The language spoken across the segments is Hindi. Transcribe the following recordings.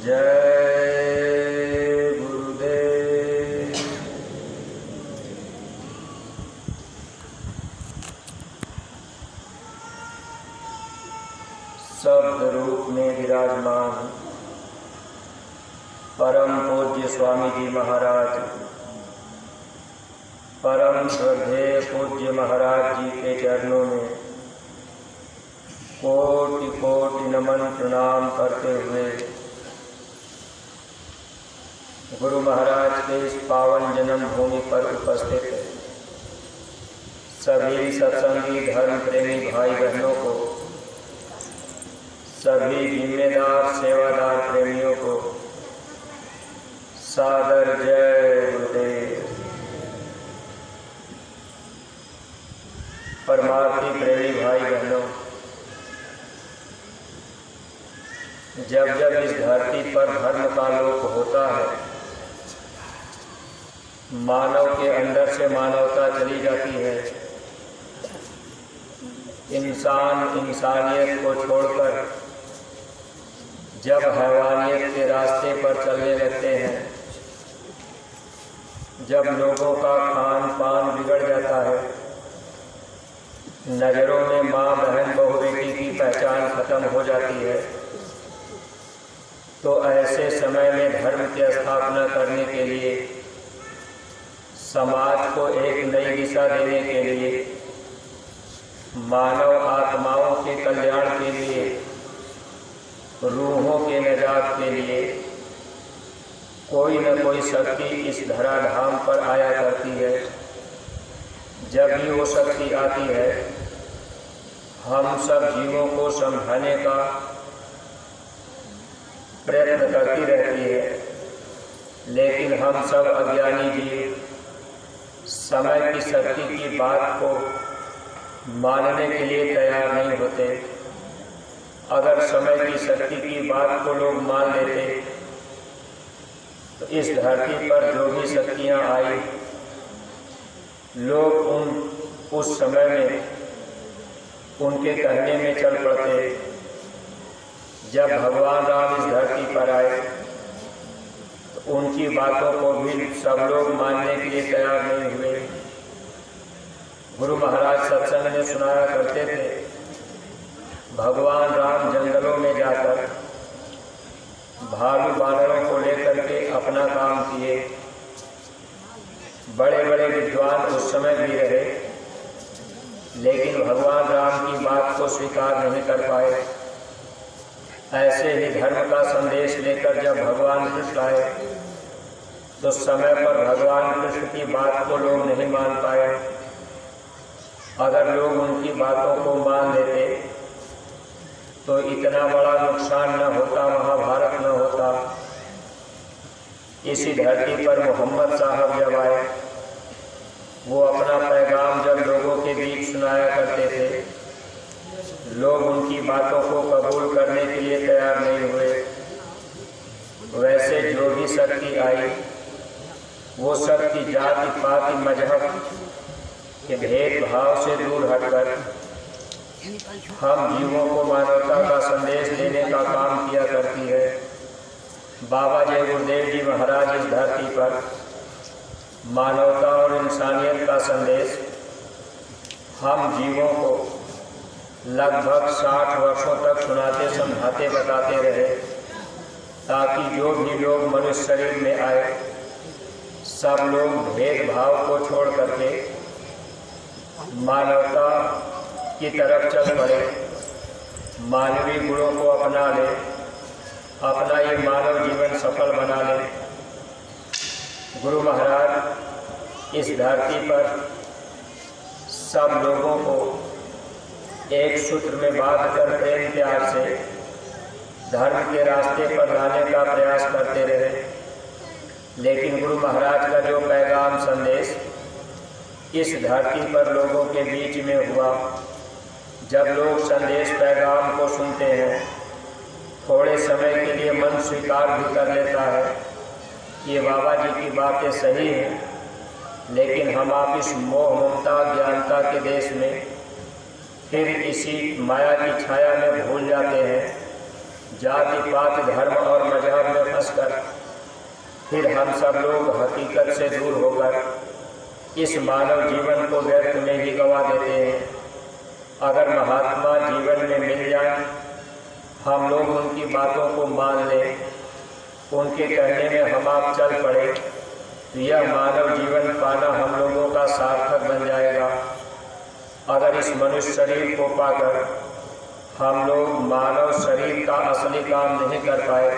जय गुरुदेव। शब्द रूप में विराजमान परम पूज्य स्वामी जी महाराज, परम श्रद्धेय पूज्य महाराज जी के चरणों में कोटि कोटि नमन प्रणाम करते हुए गुरु महाराज के इस पावन जन्म भूमि पर उपस्थित सभी सत्संगी धर्म प्रेमी भाई बहनों को, सभी जिम्मेदार सेवादार प्रेमियों को सादर जय गुरुदेव। परमार्थी प्रेमी भाई बहनों, जब जब इस धरती पर धर्म का लोप होता है, मानव के अंदर से मानवता चली जाती है, इंसान इंसानियत को छोड़कर जब हैवानियत के रास्ते पर चलने लगते हैं, जब लोगों का खान पान बिगड़ जाता है, नज़रों में माँ बहन बहू बेटी की पहचान खत्म हो जाती है, तो ऐसे समय में धर्म की स्थापना करने के लिए, समाज को एक नई दिशा देने के लिए, मानव आत्माओं के कल्याण के लिए, रूहों के निजात के लिए कोई न कोई शक्ति इस धराधाम पर आया करती है। जब भी वो शक्ति आती है, हम सब जीवों को समझाने का प्रयत्न करती रहती है, लेकिन हम सब अज्ञानी जीव समय की शक्ति की बात को मानने के लिए तैयार नहीं होते। अगर समय की शक्ति की बात को लोग मान लेते तो इस धरती पर जो भी शक्तियाँ आई, लोग उस समय में उनके कहने में चल पड़ते। जब भगवान राम इस धरती पर आए तो उनकी बातों को भी सब लोग मानने के लिए तैयार नहीं हुए। गुरु महाराज सत्संग में सुनाया करते थे, भगवान राम जंगलों में जाकर भालू बानरों को लेकर के अपना काम किए। बड़े बड़े विद्वान उस समय भी रहे, लेकिन भगवान राम की बात को स्वीकार नहीं कर पाए। ऐसे ही धर्म का संदेश लेकर जब भगवान कृष्ण आए तो समय पर भगवान कृष्ण की बात को लोग नहीं मान पाए। अगर लोग उनकी बातों को मान लेते तो इतना बड़ा नुकसान न होता, महाभारत न होता। इसी धरती पर मोहम्मद साहब जब आए, वो अपना पैगाम जब लोगों के बीच सुनाया करते थे, लोग उनकी बातों को कबूल करने के लिए तैयार नहीं हुए। वैसे जो भी शक्ति आई, वो शक्ति जाति पाति मजहब के भेदभाव से दूर हटकर हम जीवों को मानवता का संदेश देने का काम किया करती है। बाबा जय गुरुदेव जी महाराज इस धरती पर मानवता और इंसानियत का संदेश हम जीवों को लगभग 60 वर्षों तक सुनाते समझाते बताते रहे, ताकि जो भी लोग मनुष्य शरीर में आए, सब लोग भेदभाव को छोड़ करके मानवता की तरफ चल पड़े, मानवीय गुणों को अपना ले, अपना ये मानव जीवन सफल बना ले। गुरु महाराज इस धरती पर सब लोगों को एक सूत्र में बांधकर प्रेम प्यार से धर्म के रास्ते पर लाने का प्रयास करते रहे। लेकिन गुरु महाराज का जो पैगाम संदेश इस धरती पर लोगों के बीच में हुआ, जब लोग संदेश पैगाम को सुनते हैं, थोड़े समय के लिए मन स्वीकार भी कर लेता है, ये बाबा जी की बातें सही हैं, लेकिन हम आप इस मोह ममता ज्ञानता के देश में फिर इसी माया की छाया में भूल जाते हैं। जाति पात धर्म और मजहब में समझकर फिर हम सब लोग हकीकत से दूर होकर इस मानव जीवन को व्यर्थ में ही गंवा देते हैं। अगर महात्मा जीवन में मिल जाए, हम लोग उनकी बातों को मान लें, उनके कहने में हम आप चल पड़े, तो यह मानव जीवन पाना हम लोगों का सार्थक बन जाएगा। अगर इस मनुष्य शरीर को पाकर हम लोग मानव शरीर का असली काम नहीं कर पाए,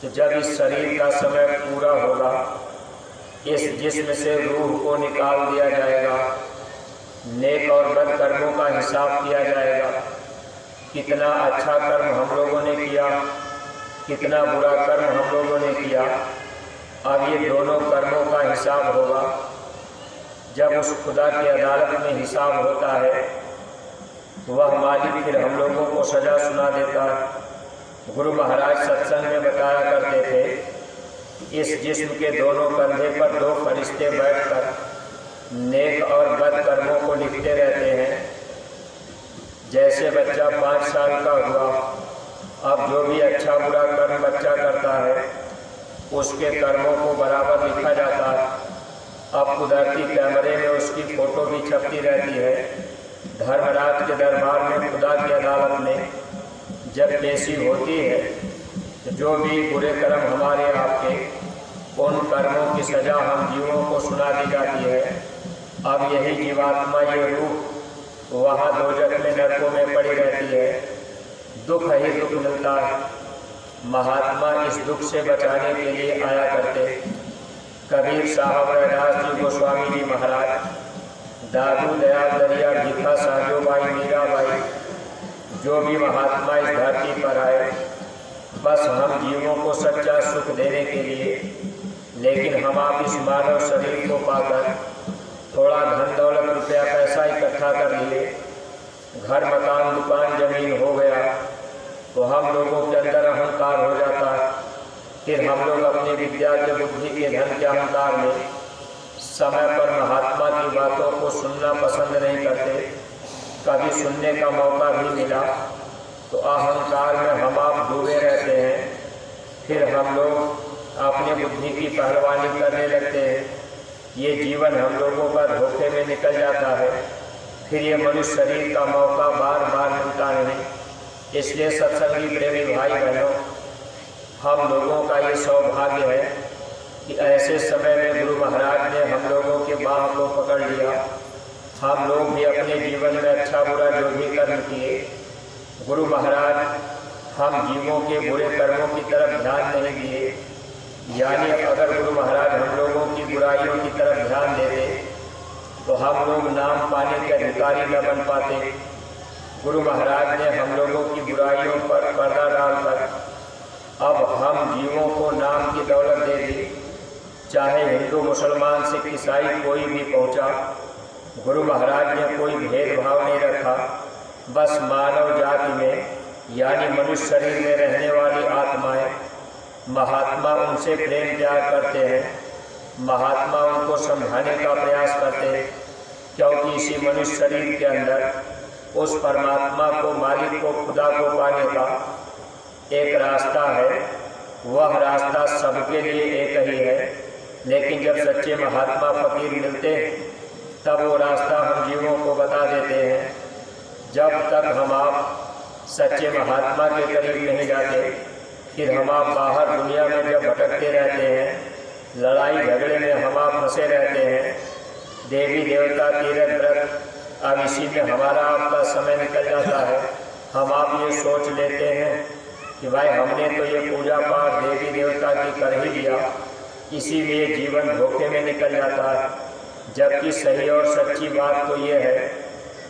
तो जब इस शरीर का समय पूरा होगा, इस जिस्म से रूह को निकाल दिया जाएगा, नेक और बद कर्मों का हिसाब किया जाएगा। कितना अच्छा कर्म हम लोगों ने किया, कितना बुरा कर्म हम लोगों ने किया, अब ये दोनों कर्मों का हिसाब होगा। जब उस खुदा की अदालत में हिसाब होता है, वह मालिक फिर हम लोगों को सज़ा सुना देता है। गुरु महाराज सत्संग में बताया करते थे, इस जिस्म के दोनों कंधे पर 2 फरिश्ते बैठकर नेक और बद कर्मों को लिखते रहते हैं। जैसे बच्चा 5 साल का हुआ, अब जो भी अच्छा बुरा कर्म बच्चा करता है, उसके कर्मों को बराबर लिखा जाता है। अब कुदरती कैमरे में उसकी फ़ोटो भी छपती रहती है। धर्मराज के दरबार में खुदा की अदालत में जब पेशी होती है, तो जो भी बुरे कर्म हमारे आपके, उन कर्मों की सज़ा हम जीवों को सुना दी जाती है। अब यही जीवात्मा, ये रूह वहाँ दोजख में नरकों में पड़ी रहती है। दुख ही दुख मिलता है। महात्मा इस दुख से बचाने के लिए आया करते। कबीर साहब, रैदास जी, गोस्वामी जी महाराज, दादू दयाल दरिया, भीखा साजोबाई, मीराबाई, जो भी महात्मा इस धरती पर आए, बस हम जीवों को सच्चा सुख देने के लिए। लेकिन हम आप इस मानव शरीर को पाकर थोड़ा धन दौलत रुपया पैसा इकट्ठा कर लिए, घर मकान दुकान जमीन हो गया, तो हम लोगों के अंदर अहंकार हो जाता है। फिर हम लोग अपनी विद्या के, बुद्धि के, धन के अहंकार में समय पर महात्मा की बातों को सुनना पसंद नहीं करते। कभी सुनने का मौका भी मिला तो अहंकार में हम आप डूबे रहते हैं। फिर हम लोग अपनी बुद्धि की पहलवानी करने लगते हैं। ये जीवन हम लोगों का धोखे में निकल जाता है। फिर ये मनुष्य शरीर का मौका बार बार मिलता नहीं। इसलिए सत्संगी प्रेमी भाई बहनों, हम लोगों का ये सौभाग्य है कि ऐसे समय में गुरु महाराज ने हम लोगों के बाह को पकड़ लिया। हम लोग भी अपने जीवन में अच्छा बुरा जो भी कर्म किए, गुरु महाराज हम जीवों के बुरे कर्मों की तरफ ध्यान नहीं दिए। यानी अगर गुरु महाराज हम लोगों की बुराइयों की तरफ ध्यान देते, तो हम लोग नाम पाने के अधिकारी न बन पाते। गुरु महाराज ने हम लोगों की बुराइयों पर पर्दा डालकर अब हम जीवों को नाम की दौलत दे दी। चाहे हिंदू, मुसलमान, सिख, ईसाई कोई भी पहुंचा, गुरु महाराज ने कोई भेदभाव नहीं रखा। बस मानव जाति में, यानी मनुष्य शरीर में रहने वाली आत्माएं, महात्मा उनसे प्रेम प्यार करते हैं। महात्मा उनको समझाने का प्रयास करते हैं, क्योंकि इसी मनुष्य शरीर के अंदर उस परमात्मा को, मालिक को, खुदा को पाने का एक रास्ता है। वह रास्ता सबके लिए एक ही है। लेकिन जब सच्चे महात्मा फकीर मिलते हैं, तब वो रास्ता हम जीवों को बता देते हैं। जब तक हम आप सच्चे महात्मा के करीब नहीं जाते, फिर हम आप बाहर दुनिया में जब भटकते रहते हैं, लड़ाई झगड़े में हम आप फंसे रहते हैं, देवी देवता, तीर्थ व्रत, अब इसी में हमारा आपका समय निकल जाता है। हम आप ये सोच लेते हैं कि भाई हमने तो ये पूजा पाठ देवी देवता की कर ही लिया, इसीलिए जीवन धोखे में निकल जाता है। जबकि सही और सच्ची बात तो ये है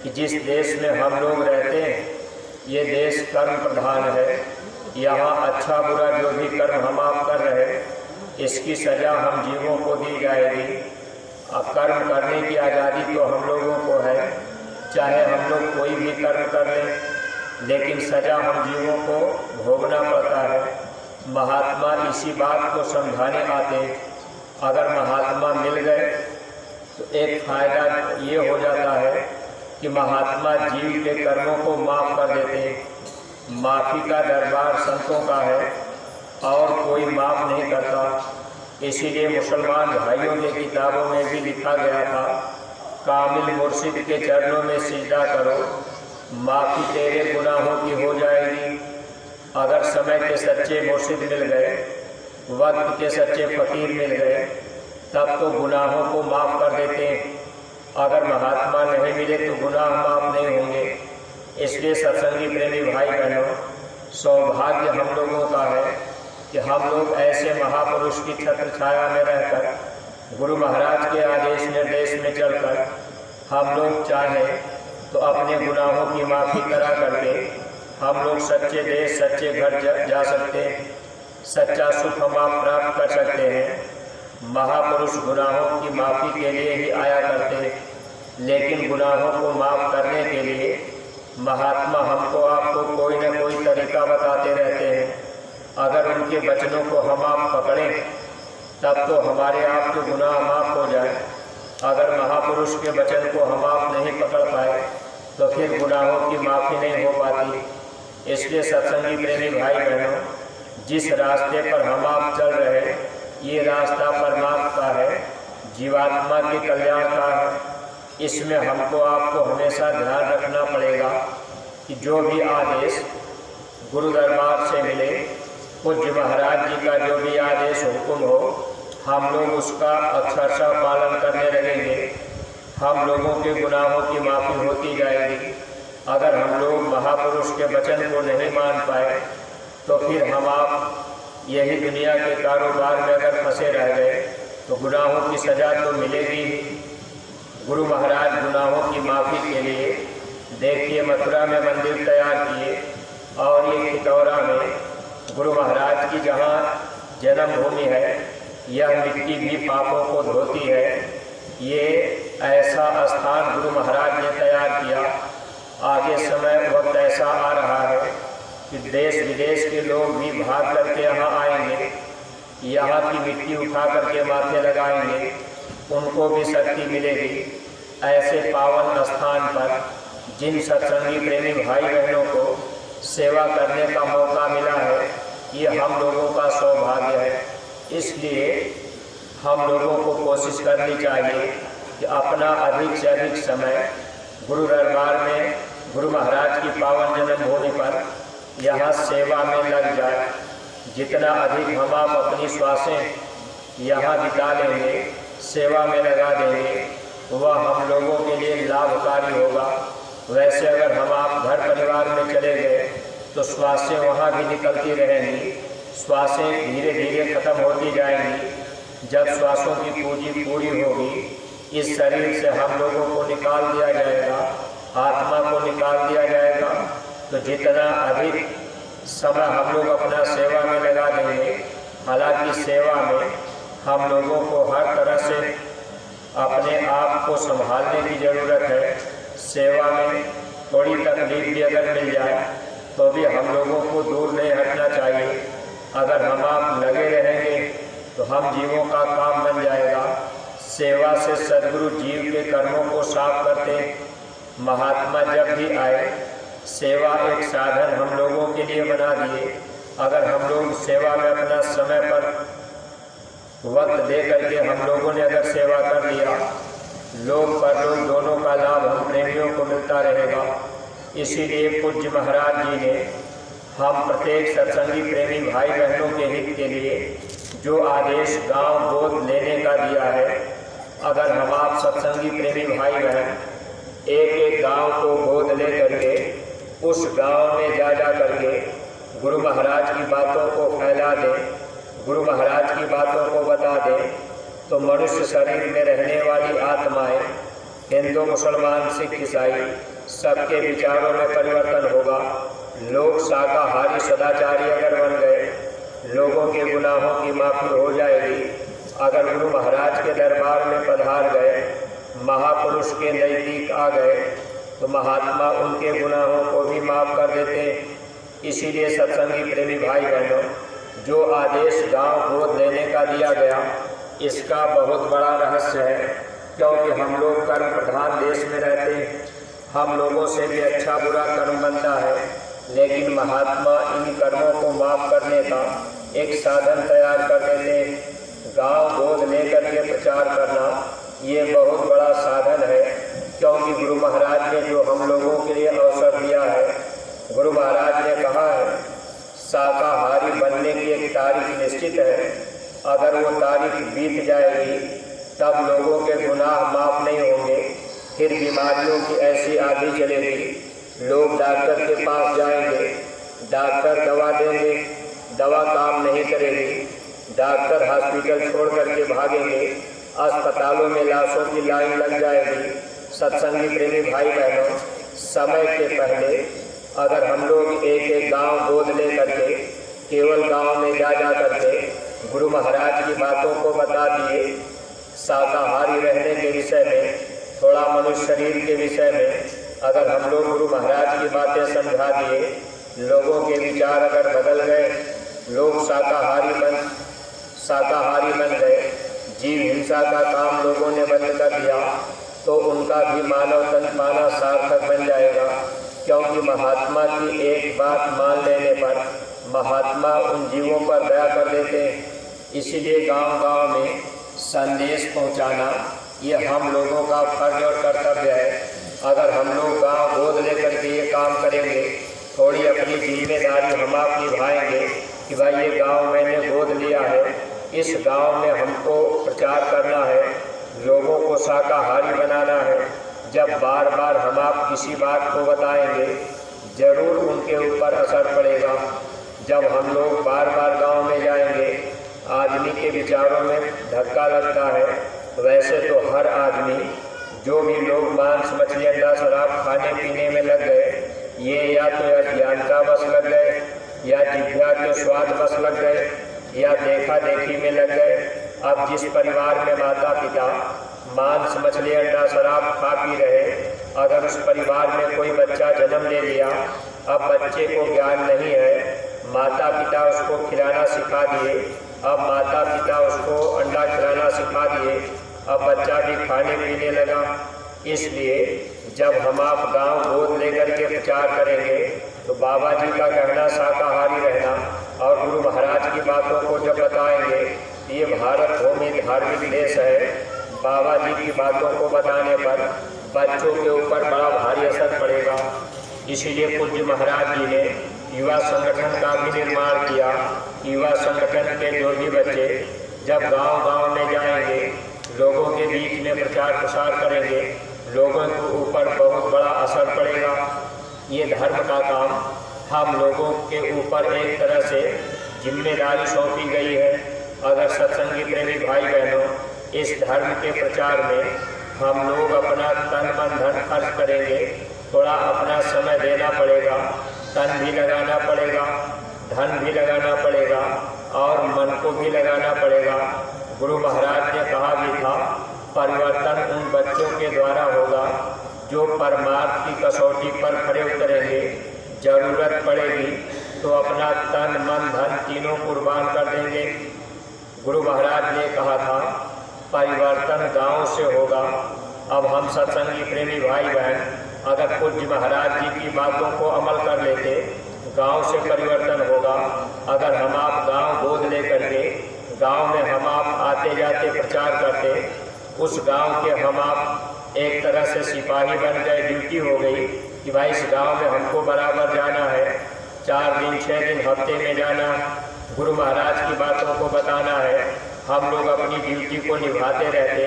कि जिस देश में हम लोग रहते हैं, ये देश कर्म प्रधान है। यहाँ अच्छा बुरा जो भी कर्म हम आप कर रहे हैं, इसकी सज़ा हम जीवों को दी जाएगी। अब कर्म करने की आज़ादी तो हम लोगों को है, चाहे हम लोग कोई भी कर्म कर लें, लेकिन सज़ा हम जीवों को भोगना पड़ता है। महात्मा इसी बात को समझाने आते। अगर महात्मा मिल गए तो एक फ़ायदा ये हो जाता है कि महात्मा जीव के कर्मों को माफ़ कर देते। माफ़ी का दरबार संतों का है और कोई माफ़ नहीं करता। इसीलिए मुसलमान भाइयों के किताबों में भी लिखा गया था, कामिल मुर्शिद के चरणों में सिजदा करो, माफ़ी तेरे गुनाहों की हो जाएगी। अगर समय के सच्चे मुर्शिद मिल गए, वक्त के सच्चे फ़कीर मिल गए, तब तो गुनाहों को माफ़ कर देते हैं। अगर महात्मा नहीं मिले तो गुनाह माफ़ नहीं होंगे। इसलिए सत्संगी प्रेमी भाई बहनों, सौभाग्य हम लोगों का है कि हम लोग ऐसे महापुरुष की छत्र छाया में रहकर, गुरु महाराज के आदेश निर्देश में चलकर हम लोग चाहें तो अपने गुनाहों की माफ़ी करा करके हम लोग सच्चे देश सच्चे घर जा सकते हैं, सच्चा सुख हम आप प्राप्त कर सकते हैं। महापुरुष गुनाहों की माफ़ी के लिए ही आया करते हैं, लेकिन गुनाहों को माफ़ करने के लिए महात्मा हमको आपको कोई न कोई तरीका बताते रहते हैं। अगर उनके वचनों को हम आप पकड़ें तब तो हमारे आपके गुनाह माफ़ हो जाए। अगर महापुरुष के वचन को हम आप नहीं पकड़ पाए तो फिर गुनाहों की माफ़ी नहीं हो पाती। इसलिए सत्संगी प्रेमी भाई बहनों, जिस रास्ते पर हम आप चल रहे, ये रास्ता परमात्मा का है, जीवात्मा के कल्याण का है। इसमें हमको आपको हमेशा ध्यान रखना पड़ेगा कि जो भी आदेश गुरु दरबार से मिले, पूज्य महाराज जी का जो भी आदेश हुक्म हो, हम लोग उसका अक्षरशः पालन करने लगेंगे। हम लोगों के गुनाहों की माफ़ी होती जाएगी। अगर हम लोग महापुरुष के वचन को नहीं मान पाए तो फिर हम आप यही दुनिया के कारोबार में अगर फंसे रह गए तो गुनाहों की सज़ा तो मिलेगी ही। गुरु महाराज गुनाहों की माफ़ी के लिए देखिए मथुरा में मंदिर तैयार किए, और ये खितौरा में गुरु महाराज की जहाँ जन्मभूमि है, यह मिट्टी भी पापों को धोती है। ये ऐसा स्थान गुरु महाराज ने तैयार किया। आगे समय वक्त ऐसा आ रहा है कि देश विदेश के लोग भी भाग करके यहाँ आएंगे, यहाँ की मिट्टी उठा करके माथे लगाएंगे, उनको भी शक्ति मिलेगी। ऐसे पावन स्थान पर जिन सत्संगी प्रेमी भाई बहनों को सेवा करने का मौका मिला है, ये हम लोगों का सौभाग्य है। इसलिए हम लोगों को कोशिश करनी चाहिए कि अपना अधिक से अधिक समय गुरु दरबार में, गुरु महाराज की पावन जन्मभूमि पर यहाँ सेवा में लग जाए। जितना अधिक हम आप अपनी श्वासें यहाँ बिता लेंगे, सेवा में लगा देंगे, वह हम लोगों के लिए लाभकारी होगा। वैसे अगर हम आप घर परिवार में चले गए तो श्वासें वहाँ भी निकलती रहेंगी, श्वासें धीरे धीरे खत्म होती जाएंगी। जब श्वासों की पूंजी पूरी होगी, इस शरीर से हम लोगों को निकाल दिया जाएगा, आत्मा को निकाल दिया जाएगा। तो जितना अधिक समय हम लोग अपना सेवा में लगा देंगे, हालांकि सेवा में हम लोगों को हर तरह से अपने आप को संभालने की ज़रूरत है। सेवा में थोड़ी तकलीफ भी अगर मिल जाए तो भी हम लोगों को दूर नहीं हटना चाहिए। अगर हम आप लगे रहेंगे तो हम जीवों का काम बन जाएगा। सेवा से सद्गुरु जीव के कर्मों को साफ करते। महात्मा जब भी आए, सेवा एक साधन हम लोगों के लिए बना दिए। अगर हम लोग सेवा में अपना समय पर वक्त दे करके हम लोगों ने अगर सेवा कर लिया, लोग पर लोग दोनों का लाभ हम प्रेमियों को मिलता रहेगा। इसीलिए पूज्य महाराज जी ने हम प्रत्येक सत्संगी प्रेमी भाई बहनों के हित के लिए जो आदेश गांव गोद लेने का दिया है, अगर हम आप सत्संगी प्रेमी भाई बहन एक एक गांव को गोद ले करके उस गांव में जा करके गुरु महाराज की बातों को फैला दें, गुरु महाराज की बातों को बता दें, तो मनुष्य शरीर में रहने वाली आत्माएं, हिंदू मुसलमान सिख ईसाई, सबके विचारों में परिवर्तन होगा। लोग शाकाहारी सदाचारी अगर बन गए, लोगों के गुनाहों की माफ़ी हो जाएगी। अगर गुरु महाराज के दरबार में पधार गए, महापुरुष के नज़दीक आ गए, तो महात्मा उनके गुनाहों को भी माफ़ कर देते हैं। इसीलिए सत्संगी प्रेमी भाई बहनों, जो आदेश गांव गोद लेने का दिया गया, इसका बहुत बड़ा रहस्य है। क्योंकि हम लोग कर्म प्रधान देश में रहते हैं, हम लोगों से भी अच्छा बुरा कर्म बनता है, लेकिन महात्मा इन कर्मों को माफ़ करने का एक साधन तैयार कर देते। गांव गोद लेकर के प्रचार करना ये बहुत बड़ा साधन है, क्योंकि गुरु महाराज ने जो हम लोगों के लिए अवसर दिया है, गुरु महाराज ने कहा है शाकाहारी बनने की एक तारीख निश्चित है। अगर वो तारीख बीत जाएगी तब लोगों के गुनाह माफ़ नहीं होंगे, फिर बीमारियों की ऐसी आंधी चलेगी, लोग डॉक्टर के पास जाएंगे, डॉक्टर दवा देंगे, दवा काम नहीं करेगी, डॉक्टर हॉस्पिटल छोड़ करके भागेंगे, अस्पतालों में लाशों की लाइन लग जाएगी। सत्संगी प्रेमी भाई बहनों, समय के पहले अगर हम लोग एक एक गांव गोद ले करके केवल गांव में जा करके गुरु महाराज की बातों को बता दिए, शाकाहारी रहने के विषय में, थोड़ा मनुष्य शरीर के विषय में अगर हम लोग गुरु महाराज की बातें समझा दिए, लोगों के विचार अगर बदल गए, लोग शाकाहारी बन गए, जीव हिंसा का काम लोगों ने बंद कर दिया, तो उनका भी मानव तन पाना सार्थक बन जाएगा। क्योंकि महात्मा की एक बात मान लेने पर महात्मा उन जीवों पर दया कर देते हैं। इसीलिए गांव-गांव में संदेश पहुंचाना ये हम लोगों का फर्ज और कर्तव्य है। अगर हम लोग गांव गोद लेकर के ये काम करेंगे, थोड़ी अपनी जिम्मेदारी हम आप निभाएंगे कि भाई ये गांव मैंने गोद लिया है, इस गांव में हमको प्रचार करना है, लोगों को शाकाहारी बनाना है। जब बार बार हम आप किसी बात को बताएंगे, जरूर उनके ऊपर असर पड़ेगा। जब हम लोग बार बार गांव में जाएंगे, आदमी के विचारों में धक्का लगता है। वैसे तो हर आदमी, जो भी लोग मांस मछली अंडा शराब खाने पीने में लग गए, ये या तो अज्ञानता बस लग गए, या जिज्ञा के स्वाद बस लग गए, या देखा देखी में लग गए। अब जिस परिवार में माता पिता मांस मछली अंडा शराब खा पी रहे, अगर उस परिवार में कोई बच्चा जन्म ले लिया, अब बच्चे को ज्ञान नहीं है, माता पिता उसको खिलाना सिखा दिए, अब माता पिता उसको अंडा खिलाना सिखा दिए, अब बच्चा भी खाने पीने लगा। इसलिए जब हम आप गांव गोद लेकर के प्रचार करेंगे, तो बाबा जी का कहना शाकाहारी रहना और गुरु महाराज की बातों को जब बताएंगे, ये भारत भूमि धार्मिक देश है, बाबा जी की बातों को बताने पर बच्चों के ऊपर बड़ा भारी असर पड़ेगा। इसीलिए पूज्य महाराज जी ने युवा संगठन का भी निर्माण किया। युवा संगठन के जो भी बच्चे जब गांव-गांव में जाएंगे, लोगों के बीच में प्रचार प्रसार करेंगे, लोगों के ऊपर बहुत बड़ा असर पड़ेगा। ये धर्म का काम हम लोगों के ऊपर एक तरह से जिम्मेदारी सौंपी गई है। अगर सत्संगी प्रेमी भाई बहनों, इस धर्म के प्रचार में हम लोग अपना तन मन धन खर्च करेंगे, थोड़ा अपना समय देना पड़ेगा, तन भी लगाना पड़ेगा, धन भी लगाना पड़ेगा और मन को भी लगाना पड़ेगा। गुरु महाराज ने कहा भी था, परिवर्तन उन बच्चों के द्वारा होगा जो परमार्थ की कसौटी पर खड़े उतरेंगे। जरूरत पड़ेगी तो अपना तन मन धन तीनों कुर्बान कर देंगे। गुरु महाराज ने कहा था, परिवर्तन गांव से होगा। अब हम सत्संगी प्रेमी भाई बहन अगर पूज्य महाराज जी की बातों को अमल कर लेते, गांव से परिवर्तन होगा। अगर हम आप गांव गोद लेकर के गांव में हम आप आते जाते प्रचार करते, उस गांव के हम आप एक तरह से सिपाही बन गए, ड्यूटी हो गई कि भाई इस गांव में हमको बराबर जाना है, 4 दिन 6 दिन हफ्ते में जाना, गुरु महाराज की बातों को बताना है। हम लोग अपनी ड्यूटी को निभाते रहते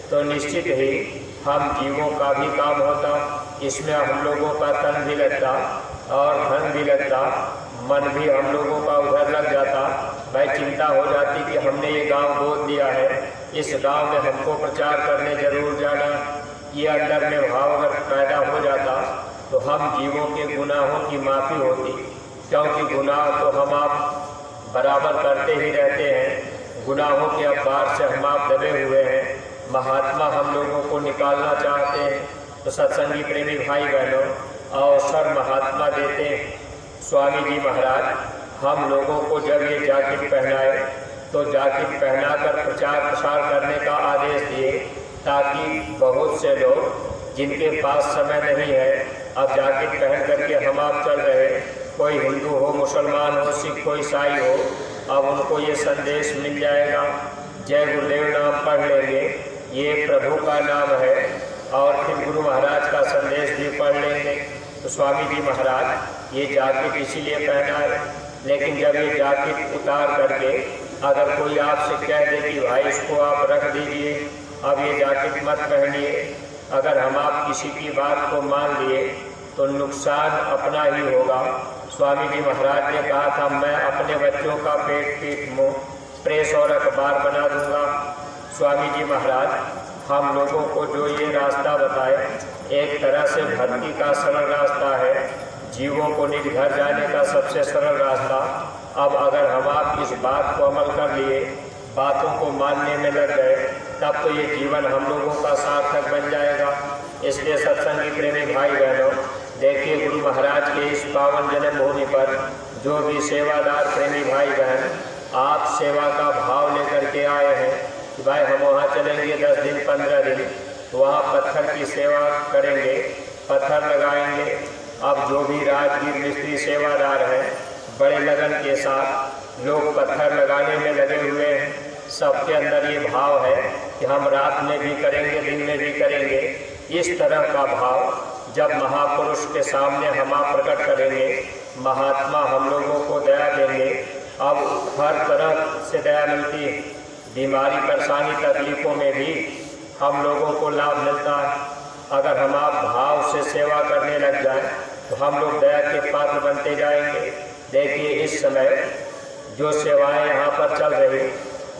तो निश्चित ही हम जीवों का भी काम होता, इसमें हम लोगों का तन भी लगता और धन भी लगता, मन भी हम लोगों का उधर लग जाता। भाई चिंता हो जाती कि हमने ये गांव गोद दिया है, इस गांव में हमको प्रचार करने जरूर जाना। ये अंदर में भाव अगर पैदा हो जाता तो हम जीवों के गुनाहों की माफ़ी होती, क्योंकि गुनाह तो हम आप बराबर करते ही रहते हैं। गुनाहों के अखबार से हम आप दबे हुए हैं। महात्मा हम लोगों को निकालना चाहते हैं, तो सत्संगी प्रेमी भाई बहनों अवसर महात्मा देते हैं। स्वामी जी महाराज हम लोगों को जब ये जैकेट पहनाए तो जैकेट पहनाकर प्रचार प्रसार करने का आदेश दिए, ताकि बहुत से लोग जिनके पास समय नहीं है, अब जैकेट पहन करके हम आप चल रहे, कोई हिंदू हो, मुसलमान हो, सिख हो, ईसाई हो, अब उनको ये संदेश मिल जाएगा। जय गुरुदेव नाम पढ़ लेंगे, ये प्रभु का नाम है, और फिर गुरु महाराज का संदेश भी पढ़ लेंगे। तो स्वामी जी महाराज ये जैकेट इसीलिए पहना है। लेकिन जब ये जैकेट उतार करके अगर कोई आपसे कह दे कि भाई इसको आप रख दीजिए, अब ये जैकेट मत पहनिए, अगर हम आप किसी की बात को मान लिए तो नुकसान अपना ही होगा। स्वामी जी महाराज ने कहा था, मैं अपने बच्चों का पेट पीट मुँह प्रेस और अखबार बना दूंगा। स्वामी जी महाराज हम लोगों को जो ये रास्ता बताए, एक तरह से भक्ति का सरल रास्ता है, जीवों को निज घर जाने का सबसे सरल रास्ता। अब अगर हम आप इस बात को अमल कर लिए, बातों को मानने में लग गए, तब तो ये जीवन हम लोगों का सार्थक बन जाएगा। इसलिए सत्संगी प्रेमी भाई बहनों, देखिए गुरु महाराज के इस पावन जन्मभूमि पर जो भी सेवादार प्रेमी भाई बहन आप सेवा का भाव लेकर के आए हैं कि भाई हम वहाँ चलेंगे 10 दिन 15 दिन, वहाँ पत्थर की सेवा करेंगे, पत्थर लगाएंगे। अब जो भी राजगीर मिस्त्री सेवादार हैं, बड़े लगन के साथ लोग पत्थर लगाने में लगे हुए हैं। सबके अंदर ये भाव है कि हम रात में भी करेंगे, दिन में भी करेंगे। इस तरह का भाव जब महापुरुष के सामने हम आप प्रकट करेंगे, महात्मा हम लोगों को दया देंगे। अब हर तरह से दया मिलती है, बीमारी परेशानी तकलीफ़ों में भी हम लोगों को लाभ मिलता है। अगर हम आप भाव से सेवा करने लग जाएं तो हम लोग दया के पात्र बनते जाएंगे। देखिए इस समय जो सेवाएं यहाँ पर चल रही,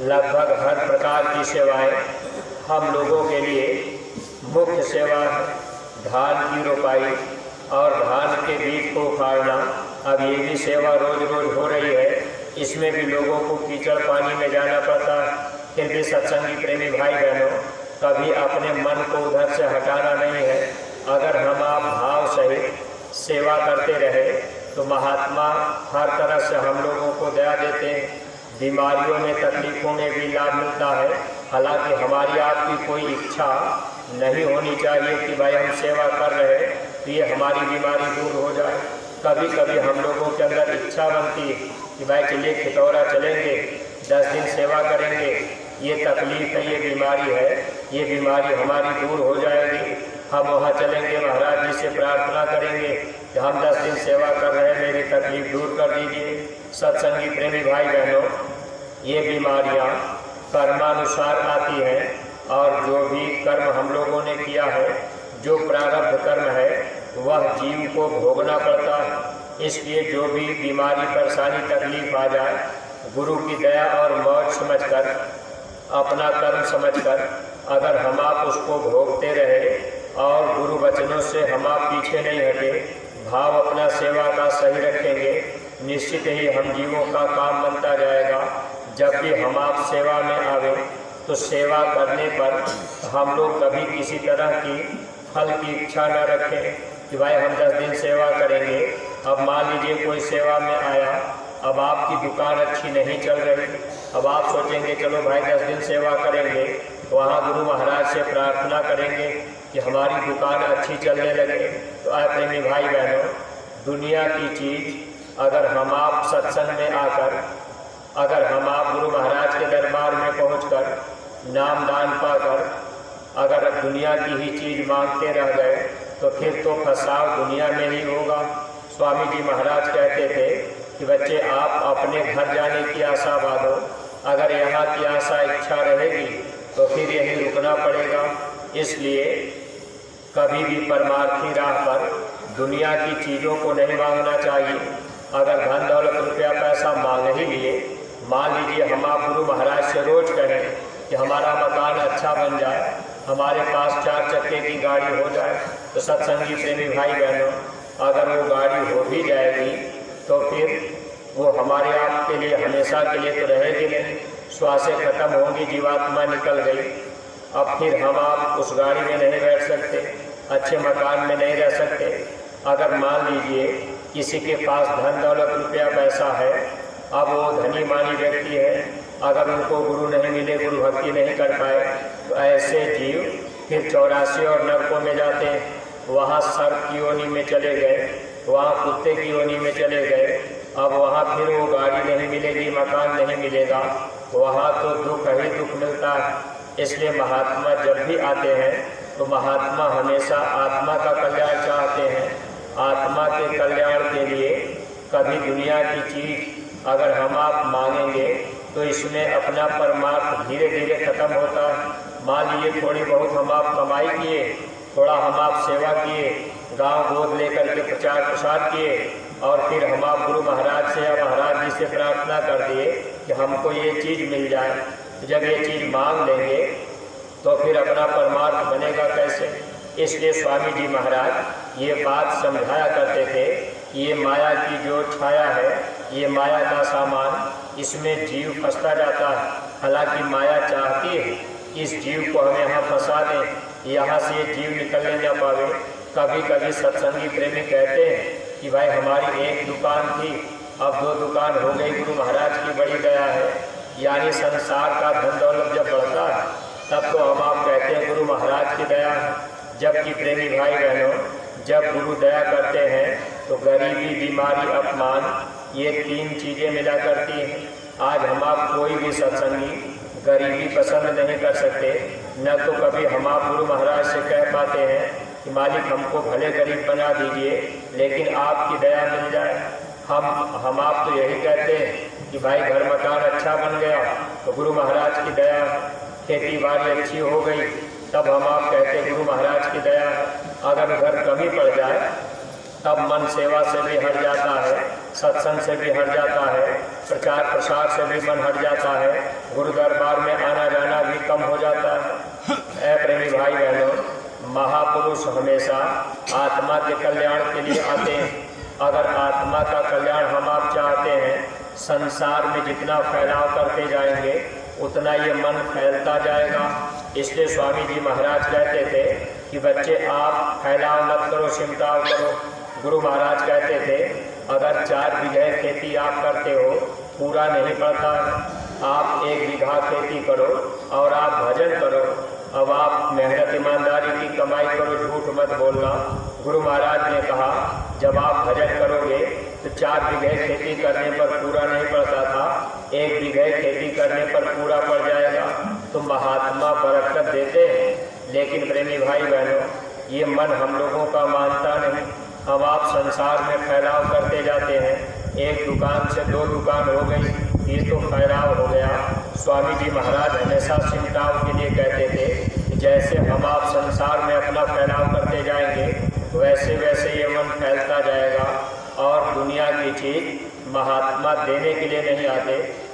लगभग हर प्रकार की सेवाएं हम लोगों के लिए मुख्य सेवा है। धान की रोपाई और धान के बीज को उखाड़ना, अब ये भी सेवा रोज रोज हो रही है। इसमें भी लोगों को कीचड़ पानी में जाना पड़ता है। फिर भी सत्संगी प्रेमी भाई बहनों, कभी अपने मन को उधर से हटाना नहीं है। अगर हम आप भाव सहित सेवा करते रहे तो महात्मा हर तरह से हम लोगों को दया देते हैं। बीमारियों में तकलीफ़ों में भी लाभ मिलता है। हालांकि हमारी आपकी कोई इच्छा नहीं होनी चाहिए कि भाई हम सेवा कर रहे तो ये हमारी बीमारी दूर हो जाए। कभी कभी हम लोगों के अंदर इच्छा बनती है कि भाई चलिए खितौरा चलेंगे, 10 दिन सेवा करेंगे, ये तकलीफ़ है, ये बीमारी है, ये बीमारी हमारी दूर हो जाएगी। हम वहाँ चलेंगे, महाराज जी से प्रार्थना करेंगे कि हम 10 दिन सेवा कर रहे हैं, मेरी तकलीफ़ दूर कर दीजिए। सत्संगी प्रेमी भाई बहनों, ये बीमारियाँ कर्मानुसार आती हैं, और जो भी कर्म हम लोगों ने किया है, जो प्रारब्ध कर्म है, वह जीव को भोगना पड़ता है। इसलिए जो भी बीमारी परेशानी तकलीफ आ जाए, गुरु की दया और मौज समझकर, अपना कर्म समझकर अगर हम आप उसको भोगते रहे और गुरु वचनों से हम आप पीछे नहीं हटे, भाव अपना सेवा का सही रखेंगे, निश्चित ही हम जीवों का काम बनता जाएगा। जब भी हम आप सेवा में आवे तो सेवा करने पर हम लोग कभी किसी तरह की फल की इच्छा न रखें कि भाई हम 10 दिन सेवा करेंगे। अब मान लीजिए कोई सेवा में आया, अब आपकी दुकान अच्छी नहीं चल रही, अब आप सोचेंगे चलो भाई 10 दिन सेवा करेंगे, वहाँ गुरु महाराज से प्रार्थना करेंगे कि हमारी दुकान अच्छी चलने लगे। तो आए प्रेमी भाई बहनों, दुनिया की चीज़ अगर हम आप सत्संग में आकर, अगर हम आप गुरु महाराज के दरबार में पहुंचकर नाम दान पाकर अगर दुनिया की ही चीज़ मांगते रह गए तो फिर तो फसाव दुनिया में ही होगा। स्वामी जी महाराज कहते थे कि बच्चे आप अपने घर जाने की आशा बांधो, अगर यहाँ की आशा इच्छा रहेगी तो फिर यहीं रुकना पड़ेगा। इसलिए कभी भी परमार्थी राह पर दुनिया की चीज़ों को नहीं मांगना चाहिए। अगर धन दौलत रुपया पैसा मांग ही लिए, मान लीजिए हम आप गुरु महाराज से रोज कहें कि हमारा मकान अच्छा बन जाए, हमारे पास 4 चक्के की गाड़ी हो जाए, तो सत्संगी प्रेमी भाई बहनों, अगर वो गाड़ी हो भी जाएगी तो फिर वो हमारे आप के लिए हमेशा के लिए तो रहेगी नहीं। श्वासें खत्म होंगी, जीवात्मा निकल गई, अब फिर हम आप उस गाड़ी में नहीं बैठ सकते, अच्छे मकान में नहीं रह सकते। अगर मान लीजिए किसी के पास धन दौलत रुपया पैसा है, अब वो धनी मानी व्यक्ति है, अगर उनको गुरु नहीं मिले, गुरु भक्ति नहीं कर पाए, तो ऐसे जीव फिर 84 और नरकों में जाते हैं, वहाँ सर्प की योनि में चले गए, वहाँ कुत्ते की योनि में चले गए। अब वहाँ फिर वो गाड़ी नहीं मिलेगी, मकान नहीं मिलेगा, वहाँ तो दुख ही दुख मिलता है। इसलिए महात्मा जब भी आते हैं तो महात्मा हमेशा आत्मा का कल्याण चाहते हैं। आत्मा के कल्याण के लिए कभी दुनिया की चीज़ अगर हम आप मांगेंगे तो इसमें अपना परमार्थ धीरे धीरे खत्म होता है। मान लीजिए थोड़ी बहुत हम आप कमाई किए, थोड़ा हम आप सेवा किए, गांव गोद लेकर के प्रचार प्रसार किए और फिर हम आप गुरु महाराज से या महाराज जी से प्रार्थना कर दिए कि हमको ये चीज़ मिल जाए। जब ये चीज़ मांग लेंगे तो फिर अपना परमार्थ बनेगा कैसे। इसलिए स्वामी जी महाराज ये बात समझाया करते थे कि ये माया की जो छाया है, ये माया का सामान, इसमें जीव फंसता जाता है। हालांकि माया चाहती है इस जीव को हमें यहाँ फंसा दें, यहाँ से ये जीव निकलने न पावे। कभी कभी सत्संगी प्रेमी कहते हैं कि भाई हमारी एक दुकान थी, अब 2 दुकान हो गई, गुरु महाराज की बड़ी दया है। यानी संसार का धन दौलत जब बढ़ता है तब तो हम आप कहते हैं गुरु महाराज की दया है। जबकि प्रेमी भाई बहनों, जब गुरु दया करते हैं तो गरीबी, बीमारी, अपमान, ये 3 चीज़ें मिला करती हैं। आज हम आप कोई भी सत्संगी गरीबी पसंद नहीं कर सकते, न तो कभी हम आप गुरु महाराज से कह पाते हैं कि मालिक हमको भले गरीब बना दीजिए लेकिन आपकी दया मिल जाए। हम आप तो यही कहते हैं कि भाई घर मकान अच्छा बन गया तो गुरु महाराज की दया, खेती बाड़ी अच्छी हो गई तब हम आप कहते हैं गुरु महाराज की दया। अगर घर कमी पड़ जाए तब मन सेवा से भी हट जाता है, सत्संग से भी हट जाता है, प्रचार प्रसार से भी मन हट जाता है, गुरु दरबार में आना जाना भी कम हो जाता है। ऐ प्रेमी भाई बहनों, महापुरुष हमेशा आत्मा के कल्याण के लिए आते हैं। अगर आत्मा का कल्याण हम आप चाहते हैं, संसार में जितना फैलाव करते जाएंगे उतना ये मन फैलता जाएगा। इसलिए स्वामी जी महाराज कहते थे कि बच्चे आप फैलाव मत करो, सिमटाव करो। गुरु महाराज कहते थे अगर 4 बीघे खेती आप करते हो, पूरा नहीं पड़ता, आप 1 बीघा खेती करो और आप भजन करो। अब आप मेहनत ईमानदारी की कमाई करो, झूठ मत बोलना। गुरु महाराज ने कहा जब आप भजन करोगे तो 4 बीघे खेती करने पर पूरा नहीं पड़ता था, 1 बीघे खेती करने पर पूरा पड़ जाएगा। तो महात्मा बरकत देते हैं, लेकिन प्रेमी भाई बहनों ये मन हम लोगों का मानता नहीं। हम आप संसार में फैलाव करते जाते हैं, 1 दुकान से 2 दुकान हो गई, ये तो फैलाव हो गया। स्वामी जी महाराज हमेशा सिमटाव के लिए कहते थे जैसे हम आप संसार में अपना फैलाव करते जाएंगे वैसे वैसे ये मन फैलता जाएगा और दुनिया की चीज़ महात्मा देने के लिए नहीं आते।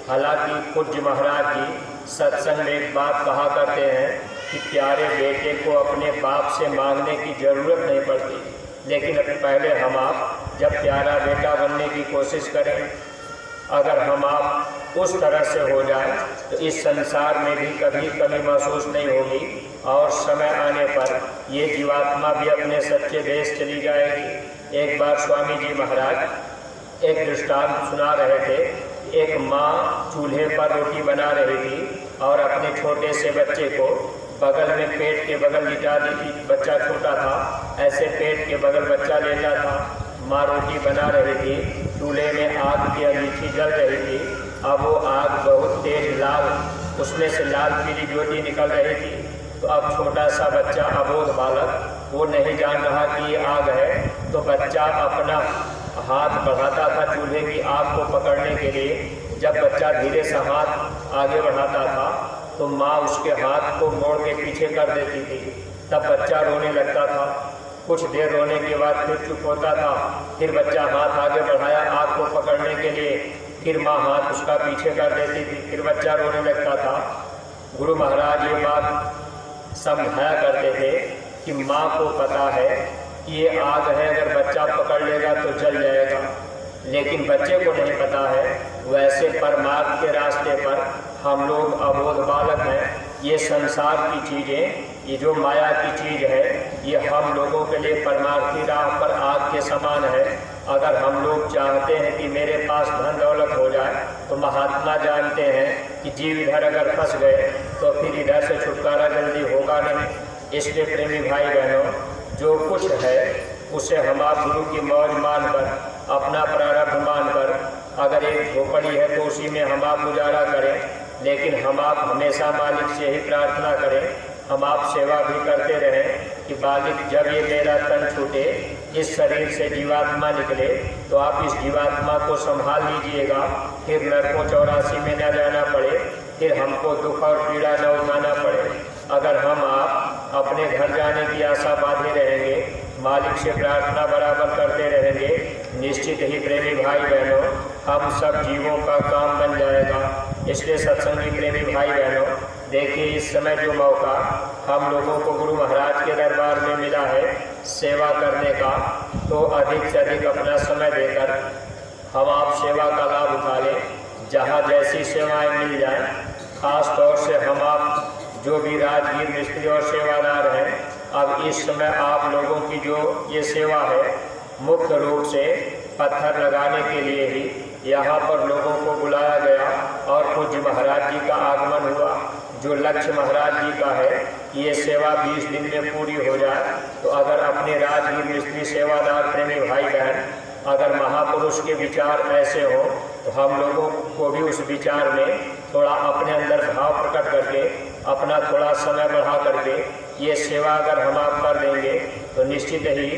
हालांकि पूज्य महाराज जी सत्संग में एक बात कहा करते हैं कि प्यारे बेटे को अपने बाप से मांगने की ज़रूरत नहीं पड़ती, लेकिन पहले हम आप जब प्यारा बेटा बनने की कोशिश करें, अगर हम आप उस तरह से हो जाए तो इस संसार में भी कभी कमी महसूस नहीं होगी और समय आने पर ये जीवात्मा भी अपने सच्चे देश चली जाएगी। एक बार स्वामी जी महाराज एक दृष्टांत सुना रहे थे। एक माँ चूल्हे पर रोटी बना रही थी और अपने छोटे से बच्चे को बगल में पेट के बगल लिटा दी थी। बच्चा छोटा था, ऐसे पेट के बगल बच्चा लेटा था। माँ रोटी बना रही थी, चूल्हे में आग की अंगीठी जल रही थी। अब वो आग बहुत तेज लाल, उसमें से लाल पीली ज्योति निकल रही थी। तो अब छोटा सा बच्चा, अबोध बालक, वो नहीं जान रहा कि ये आग है, तो बच्चा अपना हाथ बढ़ाता था चूल्हे की आग को पकड़ने के लिए। जब बच्चा धीरे से हाथ आगे बढ़ाता था तो माँ उसके हाथ को मोड़ के पीछे कर देती थी। तब बच्चा रोने लगता था। कुछ देर रोने के बाद फिर चुप होता था, फिर बच्चा हाथ आगे बढ़ाया आग को पकड़ने के लिए, फिर माँ हाथ उसका पीछे कर देती थी, फिर बच्चा रोने लगता था। गुरु महाराज ये बात समझाया करते थे कि माँ को पता है कि ये आग है, अगर बच्चा पकड़ लेगा तो जल जाएगा, लेकिन बच्चे को नहीं पता है। वैसे परमार्थ के रास्ते पर हम लोग अबोध बालक हैं। ये संसार की चीज़ें, ये जो माया की चीज़ है, ये हम लोगों के लिए परमार्थी राह पर आग के समान है। अगर हम लोग चाहते हैं कि मेरे पास धन दौलत हो जाए, तो महात्मा जानते हैं कि जीव इधर अगर फंस गए तो फिर इधर से छुटकारा जल्दी होगा नहीं। इसलिए प्रेमी भाई बहनों, जो कुछ है उसे हम आप गुरु की मौज मानकर, अपना प्रारब्ध मानकर, अगर एक झोपड़ी है तो उसी में हम आप गुजारा करें, लेकिन हम आप हमेशा मालिक से ही प्रार्थना करें, हम आप सेवा भी करते रहें कि मालिक जब ये मेरा तन छूटे, इस शरीर से जीवात्मा निकले, तो आप इस जीवात्मा को संभाल लीजिएगा, फिर नरकों 84 में न जाना पड़े, फिर हमको दुख और पीड़ा न उठाना पड़े। अगर हम आप अपने घर जाने की आशा बांधे रहेंगे, मालिक से प्रार्थना बराबर करते रहेंगे, निश्चित ही प्रेमी भाई बहनों हम सब जीवों का काम बन जाएगा। इसलिए सत्संगी प्रेमी भाई बहनों, देखिए इस समय जो मौका हम लोगों को गुरु महाराज के दरबार में मिला है सेवा करने का, तो अधिक से अधिक अपना समय देकर हम आप सेवा का लाभ उठा लें। जहाँ जैसी सेवाएं मिल जाएं, खास तौर से हम आप जो भी राजगीर मिस्त्री और सेवादार हैं, अब इस समय आप लोगों की जो ये सेवा है, मुख्य रूप से पत्थर लगाने के लिए ही यहाँ पर लोगों को बुलाया गया और पूज्य महाराज जी का आगमन हुआ। जो लक्ष्य महाराज जी का है ये सेवा 20 दिन में पूरी हो जाए, तो अगर अपने राजगीर मिस्त्री सेवादार प्रेमी भाई बहन अगर महापुरुष के विचार ऐसे हो, तो हम लोगों को भी उस विचार में थोड़ा अपने अंदर भाव प्रकट करके, अपना थोड़ा समय बढ़ा करके ये सेवा अगर हम आप कर देंगे, तो निश्चित ही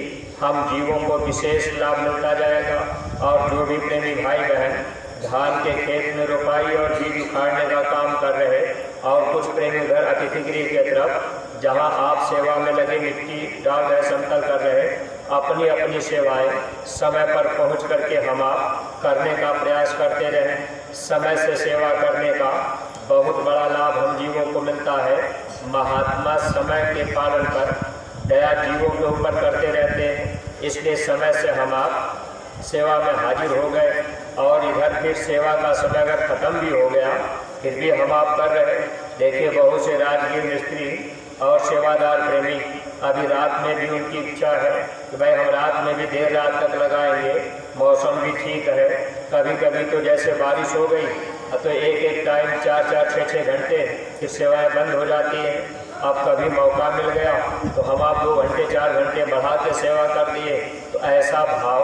हम जीवों को विशेष लाभ मिलता जाएगा। और जो भी प्रेमी भाई बहन धान के खेत में रोपाई और बीज उखाड़ने का काम कर रहे, और कुछ प्रेमी उधर अतिथि गृह के तरफ जहां आप सेवा में लगे मिट्टी डाल रहे, समतल कर रहे, अपनी अपनी सेवाएं समय पर पहुंच करके हम आप करने का प्रयास करते रहें। समय से सेवा करने का बहुत बड़ा लाभ हम जीवों को मिलता है। महात्मा समय के पालन पर दया जीवों के ऊपर करते रहते हैं, इसलिए समय से हम आप सेवा में हाजिर हो गए, और इधर फिर सेवा का समय अगर ख़त्म भी हो गया फिर भी हम आप कर रहे। देखिए बहुत से राजगीर मिस्त्री और सेवादार प्रेमी अभी रात में भी उनकी इच्छा है कि भाई हम रात में भी देर रात तक लगाएंगे, मौसम भी ठीक है। कभी कभी तो जैसे बारिश हो गई तो एक एक टाइम 4-4, 6-6 घंटे फिर सेवाएं बंद हो जाती हैं। अब कभी मौका मिल गया तो हम आप 2 घंटे 4 घंटे बढ़ा के सेवा कर दिए। तो ऐसा भाव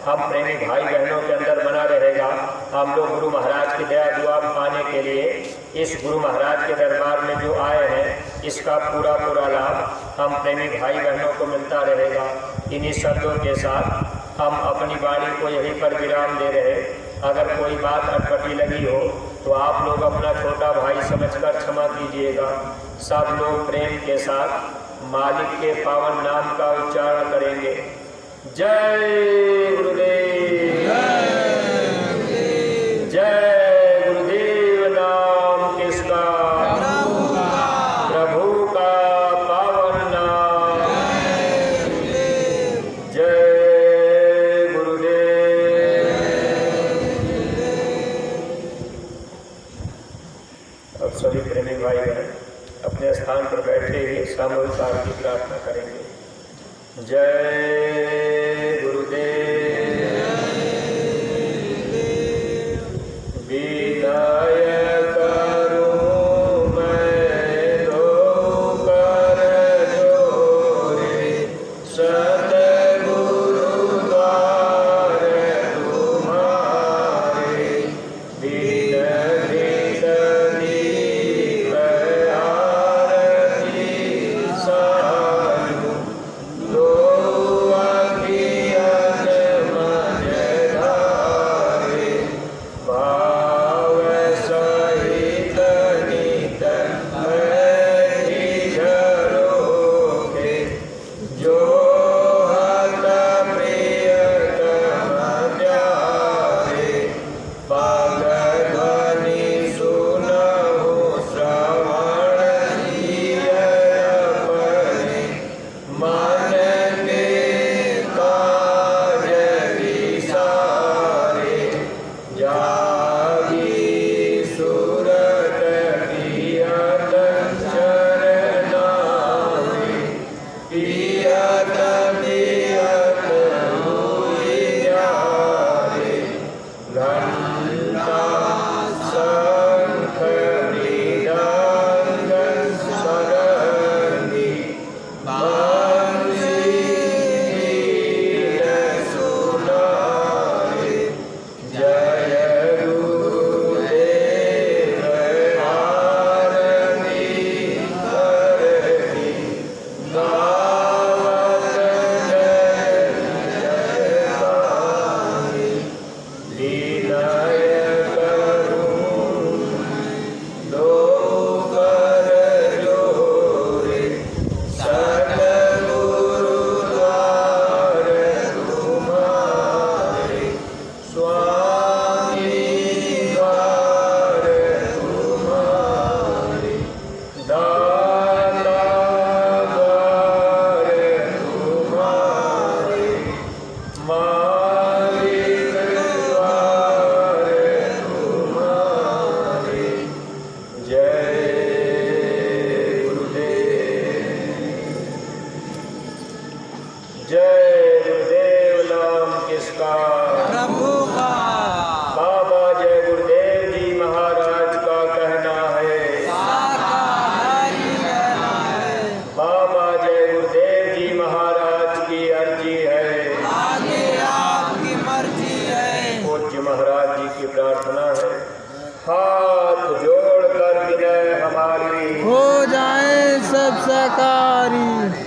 हम प्रेमी भाई बहनों के अंदर बना रहेगा। हम लोग गुरु महाराज की दया दुआ पाने के लिए इस गुरु महाराज के दरबार में जो आए हैं, इसका पूरा पूरा लाभ हम प्रेमी भाई बहनों को मिलता रहेगा। इन्हीं शब्दों के साथ हम अपनी वाणी को यहीं पर विराम दे रहे। अगर कोई बात अटपटी लगी हो तो आप लोग अपना छोटा भाई समझकर क्षमा कीजिएगा। सब लोग प्रेम के साथ मालिक के पावन नाम का उच्चारण करेंगे। जय गुरुदेव, जय गुरुदेव। नाम किसका? प्रभु का पावन नाम। जय गुरुदेव। अब सभी प्रेमी भाई बहन अपने स्थान पर बैठे ही सामूहिक आरती प्रार्थना करेंगे। जय गुरुदेव। विनय करूं मैं तो कर जोरे, सतगुरु द्वार तुम्हारे, बिन दीप आरती सारू, दो अखिल हाथ जोड़कर विनय हमारी हो जाए सब साकारी।